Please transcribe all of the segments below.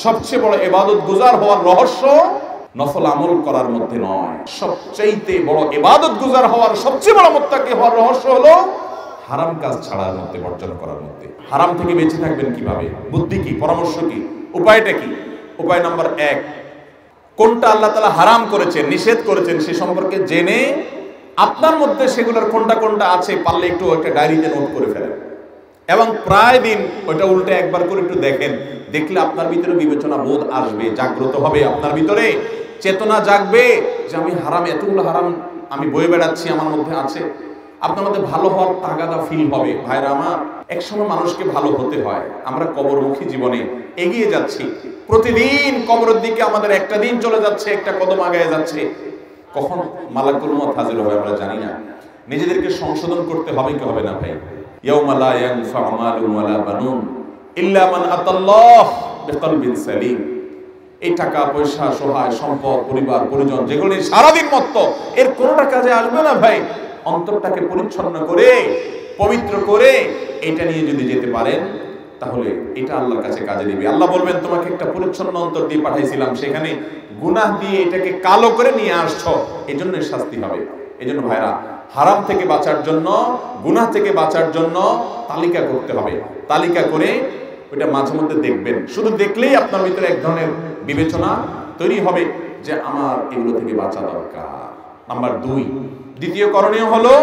সবচেয়ে বড় ইবাদত গুজার হওয়ার রহস্য নফল আমল করার মধ্যে নয়, সবচেয়ে বড় ইবাদত গুজার হওয়ার, সবচেয়ে বড় মুত্তাকি হওয়ার রহস্য হলো হারাম কাজ ছাড়ার মধ্যে, বর্জন করার মধ্যে। হারাম থেকে বেঁচে থাকবেন কিভাবে? বুদ্ধি কি? পরামর্শ কি? উপায়টা কি? উপায় নাম্বার 1, কোনটা আল্লাহ তাআলা হারাম করেছেন, নিষেধ করেছেন, সে সম্পর্কে জেনে আপনার মধ্যে সেগুলোর কোনটা কোনটা আছে পারলে একটু একটা ডায়েরিতে নোট করে ফেলেন এবং প্রায় দিন ওইটা উল্টে একবার করে একটু দেখেন। দেখলে আপনার ভিতরে বিবেচনা বোধ আসবে, জাগ্রত হবে, আপনার ভিতরে চেতনা জাগবে যে আমি হারাম, এতগুলো হারাম আমি বয়ে বেড়াচ্ছি, আমার মধ্যে আছে। আপনার মধ্যে ভালো হওয়ার তাগাদা ফিল হবে। ভাইরা আমার, একসময় মানুষকে ভালো হতে হয়। আমরা কবরমুখী জীবনে এগিয়ে যাচ্ছি, প্রতিদিন কবরের দিকে আমাদের একটা দিন চলে যাচ্ছে, একটা কদম আগায় যাচ্ছে। কখন মালাকুল মউত হাজির হবে আমরা জানি না। নিজেদেরকে সংশোধন করতে হবে কি হবে না ভাই? ইয়াউমা লা ইয়ানফাউ মালুন ওয়ালা বানুন ইল্লা মান আতাল্লাহ বিকলবিন সালিম। এই টাকা পয়সা, সহায় সম্পদ, পরিবার পরিজন যেগুলো সারাদিন মত্ত, এর কোনোটা কাজে আসবে না ভাই। অন্তরটাকে পরিচ্ছন্ন করে, পবিত্র করে এটা নিয়ে যদি যেতে পারেন তাহলে এটা আল্লাহর কাছে কাজে দিবে। আল্লাহ বলবেন তোমাকে একটা পরিচ্ছন্ন অন্তর দিয়ে পাঠাইছিলাম, সেখানে গুনাহ দিয়ে এটাকে কালো করে নিয়ে আসছো, এজন্য শাস্তি হবে। এজন্য ভাইরা, হারাম থেকে বাঁচার জন্য, গুনাহ থেকে বাঁচার জন্য তালিকা করতে হবে। তালিকা করে ওইটা মাঝে মধ্যে দেখবেন। শুধু দেখলেই আপনার ভিতরে এক ধরনের বিবেচনা তৈরি হবে যে আমার এগুলো থেকে বাঁচা দরকার। নাম্বার 2, দ্বিতীয় করণীয় হলো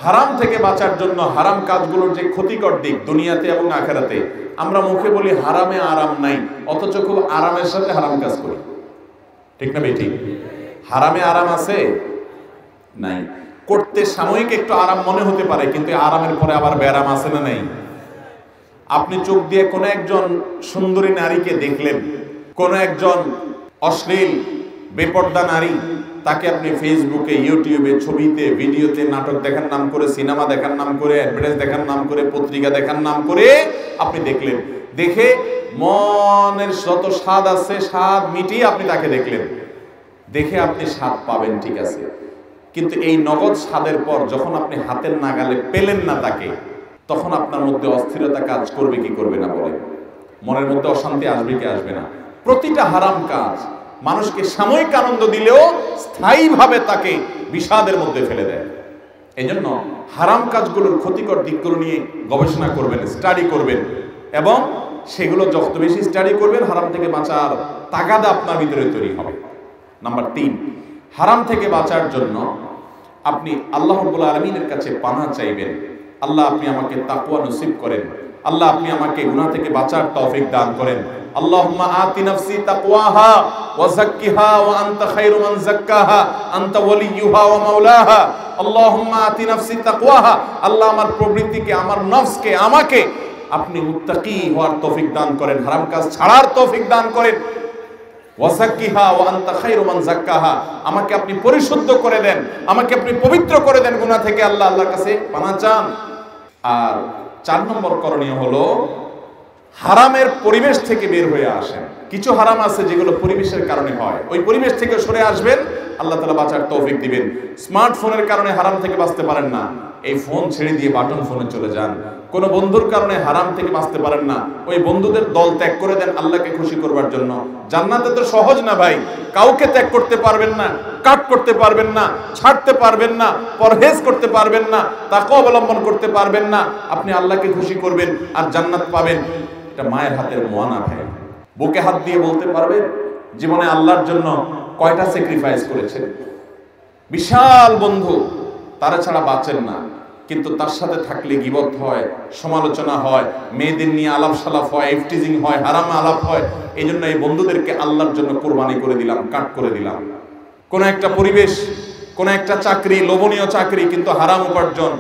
হারাম থেকে বাঁচার জন্য হারাম কাজগুলোর যে ক্ষতিকর দিক দুনিয়াতে এবং আখিরাতে। আমরা মুখে বলি হারামে আরাম নাই, অথচ খুব আরামের সাথে হারাম কাজ করি। ঠিক না বেঠিক? হারামে আরাম আছে? নাই। করতে সাময়িক একটু আরাম মনে হতে পারে, কিন্তু আরামের পরে আবার ব্যারাম আছে না নাই? আপনি চোখ দিয়ে কোনো একজন সুন্দরী নারীকে দেখলেন, কোনো একজন অশ্লীল বেপর্দা নারী, তাকে আপনি ফেসবুকে, ইউটিউবে, ছবিতে, ভিডিওতে, নাটক দেখার নাম করে, সিনেমা দেখার নাম করে, অ্যাডভার্টাইজ দেখার নাম করে, পত্রিকা দেখার নাম করে আপনি দেখলেন। দেখে মনের যত স্বাদ আছে স্বাদ মিটিয়ে আপনি তাকে দেখলেন। দেখে আপনি স্বাদ পাবেন, ঠিক আছে, কিন্তু এই নগদ স্বাদের পর যখন আপনি হাতের নাগালে পেলেন না তাকে, তখন আপনার মধ্যে অস্থিরতা কাজ করবে কি করবে না বলেন? মনের মধ্যে অশান্তি আসবে কি আসবে না? প্রতিটা হারাম কাজ মানুষকে সাময়িক আনন্দ দিলেও স্থায়ীভাবে তাকে বিষাদের মধ্যে ফেলে দেয়। এই জন্য হারাম কাজগুলোর ক্ষতিকর দিকগুলো নিয়ে গবেষণা করবেন, স্টাডি করবেন, এবং সেগুলো যত বেশি স্টাডি করবেন হারাম থেকে বাঁচার তাগাদা আপনার ভিতরে তৈরি হবে। নাম্বার 3, হারাম থেকে বাঁচার জন্য আপনি আল্লাহ রাব্বুল আলামিনের কাছে পানাহ চাইবেন। আল্লাহ, আপনি আমাকে তাকওয়া নসিব করেন। আল্লাহ, আপনি আমাকে গুনাহ থেকে বাঁচার তৌফিক দান করেন। আল্লাহুম্মা আতি নাফসি তাকওয়াহা ওয়া যাক্কিহা ওয়া আনতা খায়রু মান যাক্কাহা আনতা ওয়ালিয়ুহা ওয়া মাওলাহা। আল্লাহুম্মা আতি নাফসি তাকওয়াহা, আল্লাহ আমার প্রবৃত্তিকে, আমার নফসকে, আমাকে আপনি মুত্তাকি হওয়ার তৌফিক দান করেন, হারাম কাজ ছাড়ার তৌফিক দান করেন। ওয়া যাক্কিহা ওয়া আনতা খায়রু মান যাক্কাহা, আমাকে আপনি পরিশুদ্ধ করে দেন, আমাকে আপনি পবিত্র করে দেন গুনাহ থেকে। আল্লাহর কাছে পানাহ চান। আর 4 নম্বর করণীয় হলো হারামের পরিবেশ থেকে বের হয়ে আসেন। কিছু হারাম আছে যেগুলো পরিবেশের কারণে হয়, ওই পরিবেশ থেকে সরে আসবেন, আল্লাহ তাআলা বাঁচার তৌফিক দিবেন। স্মার্টফোনের কারণে হারাম থেকে বাঁচতে পারেন না, এই ফোন ছেড়ে দিয়ে বাটন ফোনে চলে যান। কোনো বন্ধুর কারণে হারাম থেকে বাঁচতে পারেন না, ওই বন্ধুদের দল ত্যাগ করে দেন আল্লাহকে খুশি করবার জন্য। জান্নাতে তো সহজ না ভাই, কাউকে ত্যাগ করতে পারবেন না, কাট করতে পারবেন না, ছাড়তে পারবেন না, পরহেজ করতে পারবেন না, তাকওয়া অবলম্বন করতে পারবেন না। আপনি আল্লাহকে খুশি করবেন আর জান্নাত পাবেন। এটা মায়ের হাতের মোয়ানা ভাই। বুকে হাত দিয়ে বলতে পারবেন জীবনে আল্লাহর জন্য কয়টা স্যাক্রিফাইস করেছেন? বিশাল বন্ধু, তারা ছাড়া বাঁচেন না, কিন্তু তার সাথে থাকলে গীবত হয়, সমালোচনা হয়, মেয়েদের নিয়ে আলাপ সালাপ হয়, ইফটিজিং হয়, হারাম আলাপ হয়। এই জন্য এই বন্ধুদেরকে আল্লাহর জন্য কোরবানি করে দিলাম, কাট করে দিলাম। কোন একটা পরিবেশ, কোন একটা চাকরি, লোভনীয় চাকরি কিন্তু হারাম উপার্জন,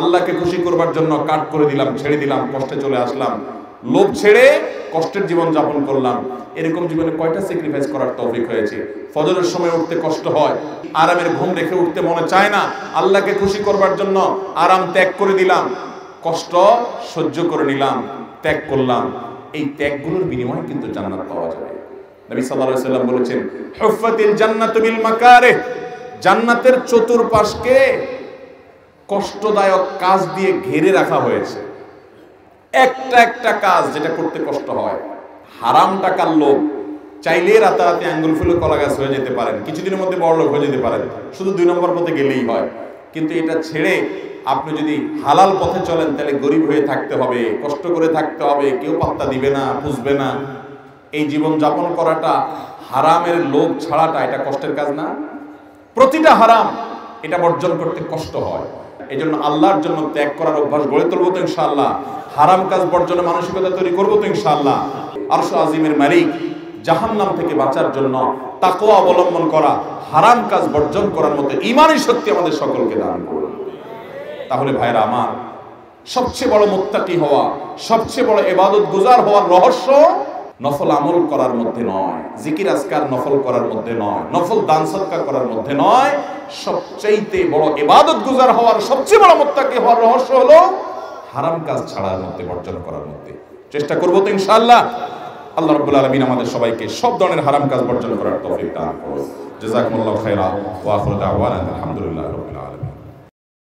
আল্লাহকে খুশি করবার জন্য কাট করে দিলাম, ছেড়ে দিলাম, কষ্টে চলে আসলাম, লোভ ছেড়ে কষ্টের জীবন যাপন করলাম। এরকম জীবনে কয়টা স্যাক্রিফাইস করার তৌফিক হয়েছে? ফজরের সময় উঠতে কষ্ট হয়, আরামের ঘুম রেখে উঠতে মনে চায় না, আল্লাহকে খুশি করবার জন্য আরাম ত্যাগ করে দিলাম, কষ্ট সহ্য করে নিলাম, ত্যাগ করলাম। এই ত্যাগগুলোর বিনিময়ে কিন্তু জান্নাত পাওয়া যাবে। নবী সাল্লাল্লাহু আলাইহি ওয়াসাল্লাম বলেছেন, হুফফাতিল জান্নাতু বিল মাকারিহ, জান্নাতের চতুর্পাশকে কষ্টদায়ক কাজ দিয়ে ঘিরে রাখা হয়েছে। একটা একটা কাজ যেটা করতে কষ্ট হয়, হারাম টাকার লোভ, চাইলে রাতারাতি আঙ্গুল ফুলে কলা গাছ হয়ে যেতে পারেন, কিছুদিনের মধ্যে বড় লোক হয়ে যেতে পারেন, শুধু 2 নম্বর পথে গেলেই হয়। কিন্তু এটা ছেড়ে আপনি যদি হালাল পথে চলেন তাহলে গরিব হয়ে থাকতে হবে, কষ্ট করে থাকতে হবে, কেউ পাত্তা দিবে না, বুঝবে না। এই জীবন যাপন করাটা, হারামের লোভ ছাড়াটা এটা কষ্টের কাজ না? প্রতিটা হারাম এটা বর্জন করতে কষ্ট হয়। এই জন্য আল্লাহর জন্য ত্যাগ করার অভ্যাস গড়ে তুলবো তো ইনশাআল্লাহ, হারাম কাজ বর্জনের মানসিকতা তৈরি করবো তো ইনশাআল্লাহ। আরশ আজিমের মালিক জাহান্নাম থেকে বাঁচার জন্য তাকওয়া অবলম্বন করা, হারাম কাজ বর্জন করার মতো ঈমানী শক্তি আমাদের সকলকে দান করুন। তাহলে ভাইরা আমার, সবচেয়ে বড় মুত্তাকি হওয়া, সবচেয়ে বড় ইবাদত গুজার হওয়ার রহস্য নফল আমল করার মধ্যে নয়, জিকির আজকার নফল করার মধ্যে নয়, নফল দান সদকা করার মধ্যে নয়। সবচাইতে বড় ইবাদত গুজার হওয়ার, সবচেয়ে বড় মুত্তাকি হওয়ার রহস্য হলো হারাম কাজ ছাড়ার মধ্যে, বর্জন করার মধ্যে। চেষ্টা করবো তো ইনশাআল্লাহ। আল্লাহ রাব্বুল আলামিন আমাদের সবাইকে সব ধরনের হারাম কাজ বর্জন করার তৌফিক দান করুন। জাযাকুমুল্লাহু খাইরা ওয়া আখিরু দাওয়ানা আলহামদুলিল্লাহি রাব্বিল আলামিন।